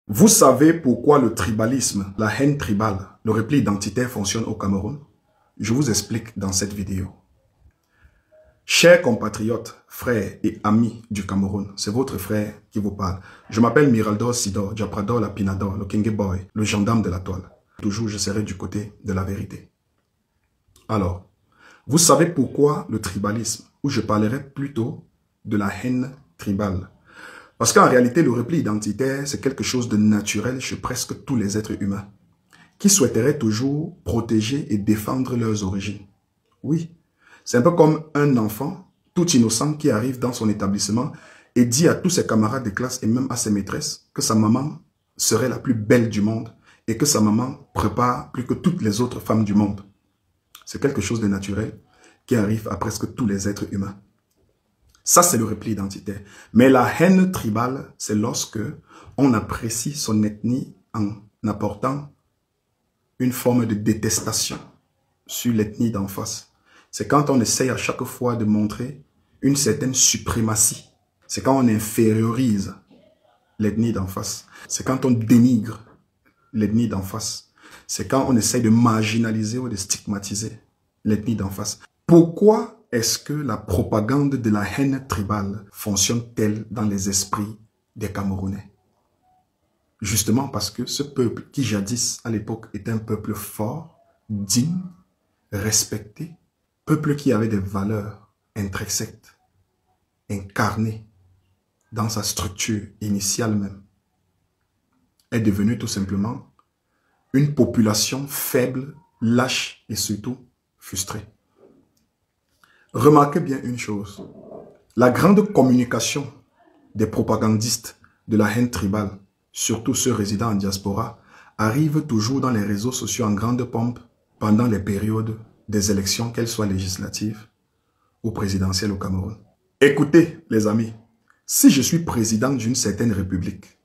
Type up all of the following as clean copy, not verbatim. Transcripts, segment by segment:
Vous savez pourquoi le tribalisme, la haine tribale, le repli identitaire fonctionne au Cameroun? Je vous explique dans cette vidéo. Chers compatriotes, frères et amis du Cameroun, c'est votre frère qui vous parle. Je m'appelle Miraldor Sidor, Diaprador Lapinador, le King Boy, le gendarme de la toile. Toujours, je serai du côté de la vérité. Alors, vous savez pourquoi le tribalisme, ou je parlerai plutôt de la haine tribale. Parce qu'en réalité, le repli identitaire, c'est quelque chose de naturel chez presque tous les êtres humains, qui souhaiteraient toujours protéger et défendre leurs origines. Oui, c'est un peu comme un enfant, tout innocent, qui arrive dans son établissement et dit à tous ses camarades de classe et même à ses maîtresses que sa maman serait la plus belle du monde et que sa maman prépare plus que toutes les autres femmes du monde. C'est quelque chose de naturel qui arrive à presque tous les êtres humains. Ça, c'est le repli identitaire. Mais la haine tribale, c'est lorsque on apprécie son ethnie en apportant une forme de détestation sur l'ethnie d'en face. C'est quand on essaye à chaque fois de montrer une certaine suprématie. C'est quand on infériorise l'ethnie d'en face. C'est quand on dénigre l'ethnie d'en face. C'est quand on essaye de marginaliser ou de stigmatiser l'ethnie d'en face. Pourquoi est-ce que la propagande de la haine tribale fonctionne-t-elle dans les esprits des Camerounais? Justement parce que ce peuple qui jadis à l'époque était un peuple fort, digne, respecté, peuple qui avait des valeurs intrinsèques, incarnées dans sa structure initiale même, est devenu tout simplement une population faible, lâche et surtout frustrée. Remarquez bien une chose, la grande communication des propagandistes de la haine tribale, surtout ceux résidant en diaspora, arrive toujours dans les réseaux sociaux en grande pompe pendant les périodes des élections, qu'elles soient législatives ou présidentielles au Cameroun. Écoutez les amis, si je suis président d'une certaine république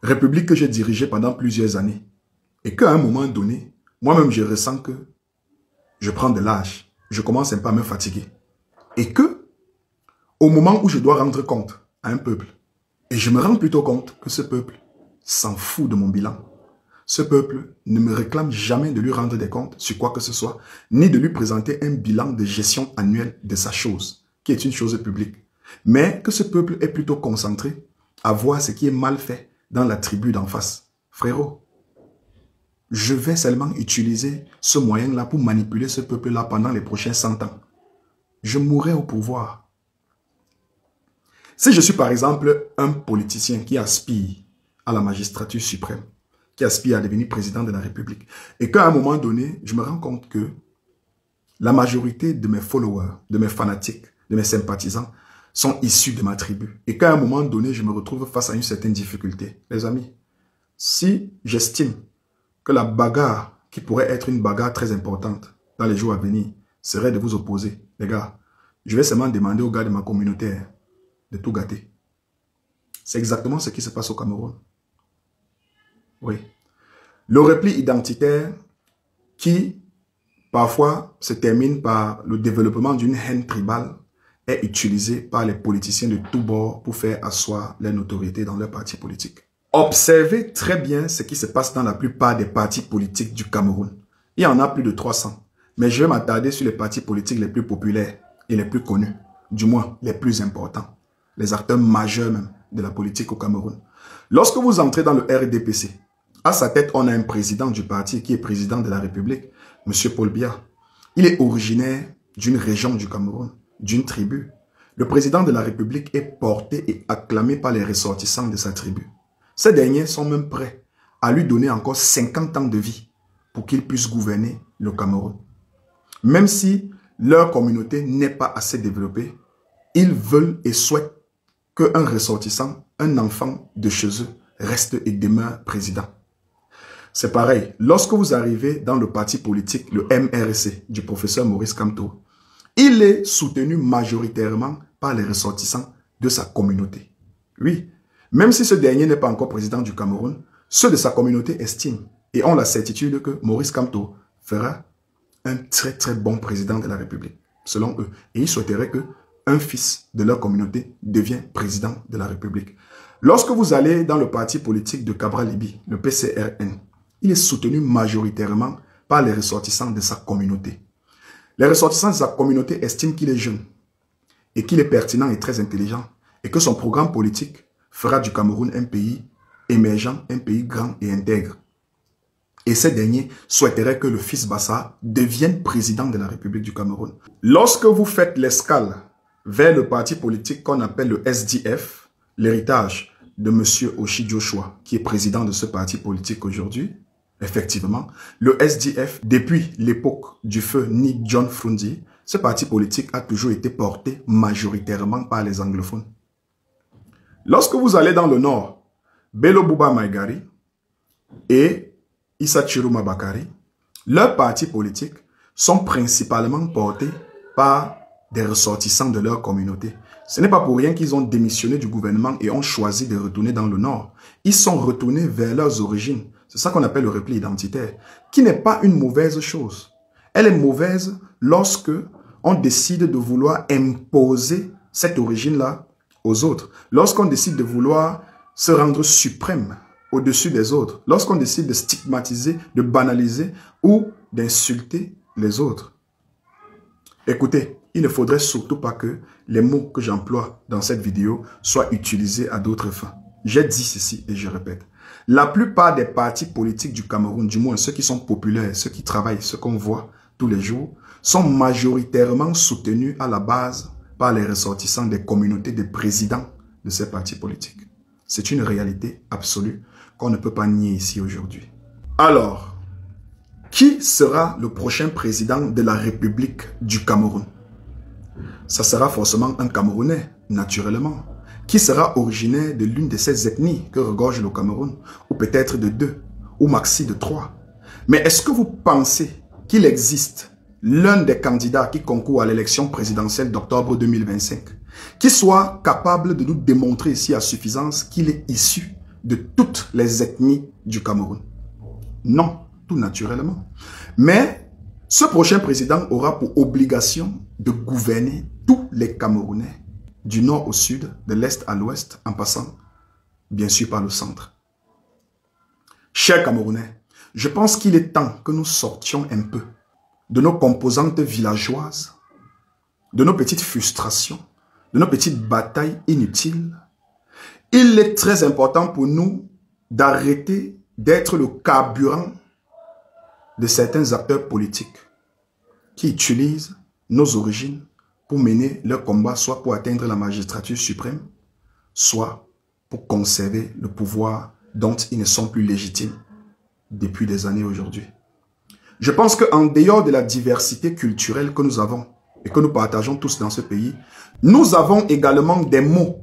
que j'ai dirigée pendant plusieurs années, et qu'à un moment donné, moi-même je ressens que je prends de l'âge, je commence un peu à me fatiguer. Et que, au moment où je dois rendre compte à un peuple, et je me rends plutôt compte que ce peuple s'en fout de mon bilan. Ce peuple ne me réclame jamais de lui rendre des comptes sur quoi que ce soit, ni de lui présenter un bilan de gestion annuelle de sa chose, qui est une chose publique. Mais que ce peuple est plutôt concentré à voir ce qui est mal fait dans la tribu d'en face. Frérot, je vais seulement utiliser ce moyen-là pour manipuler ce peuple-là pendant les prochains 100 ans. Je mourrai au pouvoir. Si je suis par exemple un politicien qui aspire à la magistrature suprême, qui aspire à devenir président de la République, et qu'à un moment donné, je me rends compte que la majorité de mes followers, de mes fanatiques, de mes sympathisants, sont issus de ma tribu, et qu'à un moment donné, je me retrouve face à une certaine difficulté. Les amis, si j'estime que la bagarre, qui pourrait être une bagarre très importante dans les jours à venir, serait de vous opposer, les gars, je vais seulement demander aux gars de ma communauté de tout gâter. C'est exactement ce qui se passe au Cameroun. Oui. Le repli identitaire qui, parfois, se termine par le développement d'une haine tribale est utilisé par les politiciens de tous bords pour faire asseoir leur notoriété dans leur parti politique. Observez très bien ce qui se passe dans la plupart des partis politiques du Cameroun. Il y en a plus de 300. Mais je vais m'attarder sur les partis politiques les plus populaires et les plus connus. Du moins, les plus importants. Les acteurs majeurs même de la politique au Cameroun. Lorsque vous entrez dans le RDPC, à sa tête, on a un président du parti qui est président de la République, M. Paul Biya. Il est originaire d'une région du Cameroun, d'une tribu. Le président de la République est porté et acclamé par les ressortissants de sa tribu. Ces derniers sont même prêts à lui donner encore 50 ans de vie pour qu'il puisse gouverner le Cameroun. Même si leur communauté n'est pas assez développée, ils veulent et souhaitent qu'un ressortissant, un enfant de chez eux, reste et demeure président. C'est pareil, lorsque vous arrivez dans le parti politique, le MRC, du professeur Maurice Kamto, il est soutenu majoritairement par les ressortissants de sa communauté. Oui, même si ce dernier n'est pas encore président du Cameroun, ceux de sa communauté estiment et ont la certitude que Maurice Kamto fera un très très bon président de la République, selon eux. Et ils souhaiteraient que un fils de leur communauté devienne président de la République. Lorsque vous allez dans le parti politique de Cabral Libye, le PCRN, il est soutenu majoritairement par les ressortissants de sa communauté. Les ressortissants de sa communauté estiment qu'il est jeune et qu'il est pertinent et très intelligent et que son programme politique fera du Cameroun un pays émergent, un pays grand et intègre. Et ces derniers souhaiteraient que le fils Bassa devienne président de la République du Cameroun. Lorsque vous faites l'escale vers le parti politique qu'on appelle le SDF, l'héritage de M. Oshi Joshua, qui est président de ce parti politique aujourd'hui, effectivement, le SDF, depuis l'époque du feu Nick John Frundi, ce parti politique a toujours été porté majoritairement par les anglophones. Lorsque vous allez dans le nord, Bello Bouba Maïgari et Issa Chiruma Bakari, leurs partis politiques sont principalement portés par des ressortissants de leur communauté. Ce n'est pas pour rien qu'ils ont démissionné du gouvernement et ont choisi de retourner dans le nord. Ils sont retournés vers leurs origines. C'est ça qu'on appelle le repli identitaire, qui n'est pas une mauvaise chose. Elle est mauvaise lorsque on décide de vouloir imposer cette origine-là aux autres. Lorsqu'on décide de vouloir se rendre suprême au-dessus des autres. Lorsqu'on décide de stigmatiser, de banaliser ou d'insulter les autres. Écoutez, il ne faudrait surtout pas que les mots que j'emploie dans cette vidéo soient utilisés à d'autres fins. J'ai dit ceci et je répète. La plupart des partis politiques du Cameroun, du moins ceux qui sont populaires, ceux qui travaillent, ceux qu'on voit tous les jours, sont majoritairement soutenus à la base par les ressortissants des communautés des présidents de ces partis politiques. C'est une réalité absolue qu'on ne peut pas nier ici aujourd'hui. Alors, qui sera le prochain président de la République du Cameroun? Ça sera forcément un Camerounais, naturellement, qui sera originaire de l'une de ces ethnies que regorge le Cameroun, ou peut-être de 2, ou maxi de 3. Mais est-ce que vous pensez qu'il existe l'un des candidats qui concourt à l'élection présidentielle d'octobre 2025, qui soit capable de nous démontrer ici à suffisance qu'il est issu de toutes les ethnies du Cameroun? Non, tout naturellement. Mais ce prochain président aura pour obligation de gouverner tous les Camerounais, du nord au sud, de l'est à l'ouest, en passant bien sûr par le centre. Chers Camerounais, je pense qu'il est temps que nous sortions un peu de nos composantes villageoises, de nos petites frustrations, de nos petites batailles inutiles. Il est très important pour nous d'arrêter d'être le carburant de certains acteurs politiques qui utilisent nos origines pour mener leur combat, soit pour atteindre la magistrature suprême, soit pour conserver le pouvoir dont ils ne sont plus légitimes depuis des années aujourd'hui. Je pense qu'en dehors de la diversité culturelle que nous avons et que nous partageons tous dans ce pays, nous avons également des mots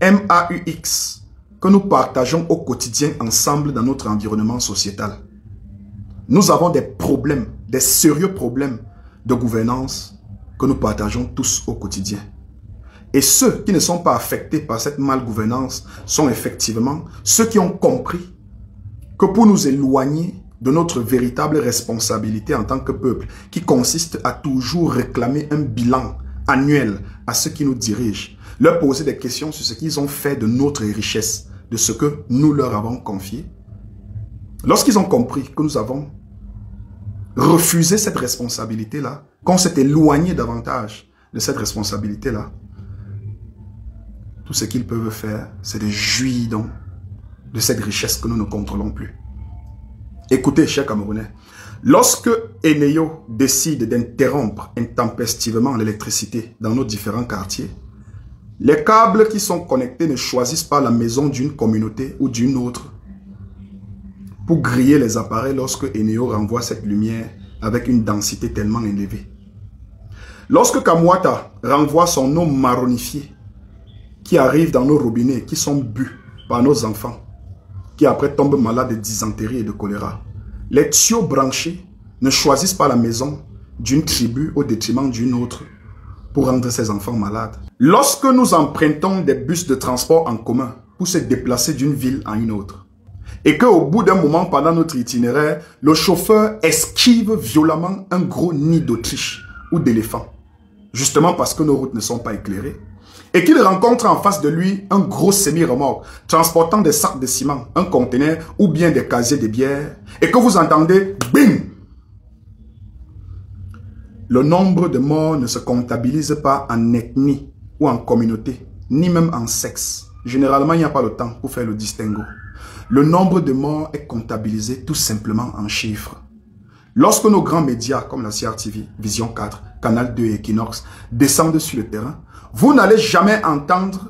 MAUX que nous partageons au quotidien ensemble dans notre environnement sociétal. Nous avons des problèmes, des sérieux problèmes de gouvernance que nous partageons tous au quotidien. Et ceux qui ne sont pas affectés par cette malgouvernance sont effectivement ceux qui ont compris que pour nous éloigner de notre véritable responsabilité en tant que peuple, qui consiste à toujours réclamer un bilan annuel à ceux qui nous dirigent, leur poser des questions sur ce qu'ils ont fait de notre richesse, de ce que nous leur avons confié. Lorsqu'ils ont compris que nous avons refusé cette responsabilité-là, qu'on s'est éloigné davantage de cette responsabilité-là, tout ce qu'ils peuvent faire, c'est de jouir donc de cette richesse que nous ne contrôlons plus. Écoutez, chers Camerounais, lorsque Eneyo décide d'interrompre intempestivement l'électricité dans nos différents quartiers, les câbles qui sont connectés ne choisissent pas la maison d'une communauté ou d'une autre pour griller les appareils lorsque Eneyo renvoie cette lumière avec une densité tellement élevée. Lorsque Kamwata renvoie son eau marronifiée qui arrive dans nos robinets, qui sont bu par nos enfants, qui après tombent malades de dysenterie et de choléra, les tuyaux branchés ne choisissent pas la maison d'une tribu au détriment d'une autre pour rendre ses enfants malades. Lorsque nous empruntons des bus de transport en commun pour se déplacer d'une ville à une autre, et qu'au bout d'un moment pendant notre itinéraire, le chauffeur esquive violemment un gros nid d'Autriche ou d'éléphant, justement parce que nos routes ne sont pas éclairées, et qu'il rencontre en face de lui un gros semi-remorque transportant des sacs de ciment, un conteneur ou bien des casiers de bière, et que vous entendez bing, le nombre de morts ne se comptabilise pas en ethnie ou en communauté, ni même en sexe. Généralement, il n'y a pas le temps pour faire le distinguo. Le nombre de morts est comptabilisé tout simplement en chiffres. Lorsque nos grands médias comme la CRTV, Vision 4, Canal 2 et Equinox descendent sur le terrain, vous n'allez jamais entendre,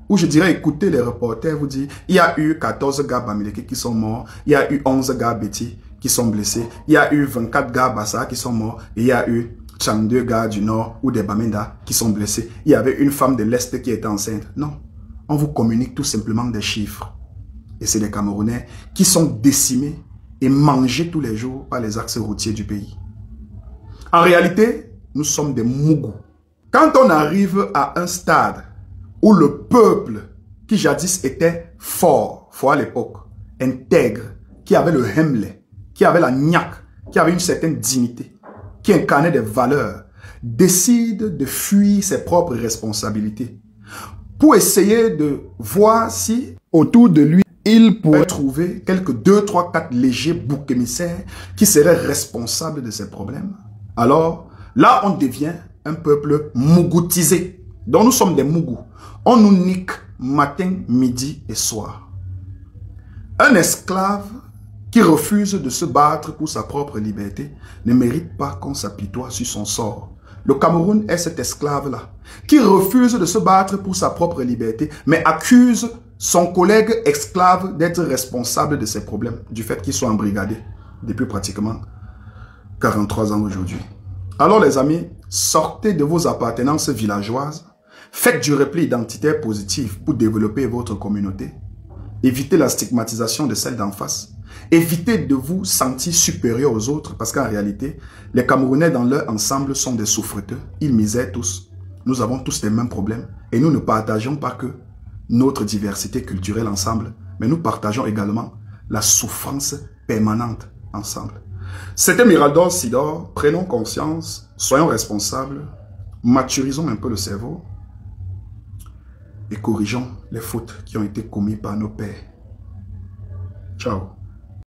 ou je dirais écouter les reporters vous dire il y a eu 14 gars Bamileke qui sont morts, il y a eu 11 gars Betty qui sont blessés, il y a eu 24 gars Bassa qui sont morts, et il y a eu 32 gars du Nord ou des Bamenda qui sont blessés. Il y avait une femme de l'Est qui était enceinte. Non, on vous communique tout simplement des chiffres. Et c'est les Camerounais qui sont décimés et mangés tous les jours par les axes routiers du pays. En réalité, nous sommes des mougous. Quand on arrive à un stade où le peuple, qui jadis était fort à l'époque, intègre, qui avait le hemle, qui avait la niaque, qui avait une certaine dignité, qui incarnait des valeurs, décide de fuir ses propres responsabilités pour essayer de voir si autour de lui, il pourrait trouver quelques 2, 3, 4 légers boucs émissaires qui seraient responsables de ses problèmes. Alors, là, on devient un peuple mougoutisé. Donc, nous sommes des mougous. On nous nique matin, midi et soir. Un esclave qui refuse de se battre pour sa propre liberté ne mérite pas qu'on s'apitoie sur son sort. Le Cameroun est cet esclave-là qui refuse de se battre pour sa propre liberté, mais accuse son collègue esclave d'être responsable de ses problèmes, du fait qu'il soit embrigadé depuis pratiquement 43 ans aujourd'hui. Alors les amis, sortez de vos appartenances villageoises, faites du repli identitaire positif pour développer votre communauté, évitez la stigmatisation de celle d'en face. Évitez de vous sentir supérieur aux autres parce qu'en réalité, les Camerounais dans leur ensemble sont des souffreteux. Ils misèrent tous. Nous avons tous les mêmes problèmes et nous ne partageons pas que notre diversité culturelle ensemble, mais nous partageons également la souffrance permanente ensemble. C'était Miraldor Sidor. Prenons conscience, soyons responsables, maturisons un peu le cerveau et corrigeons les fautes qui ont été commises par nos pères. Ciao.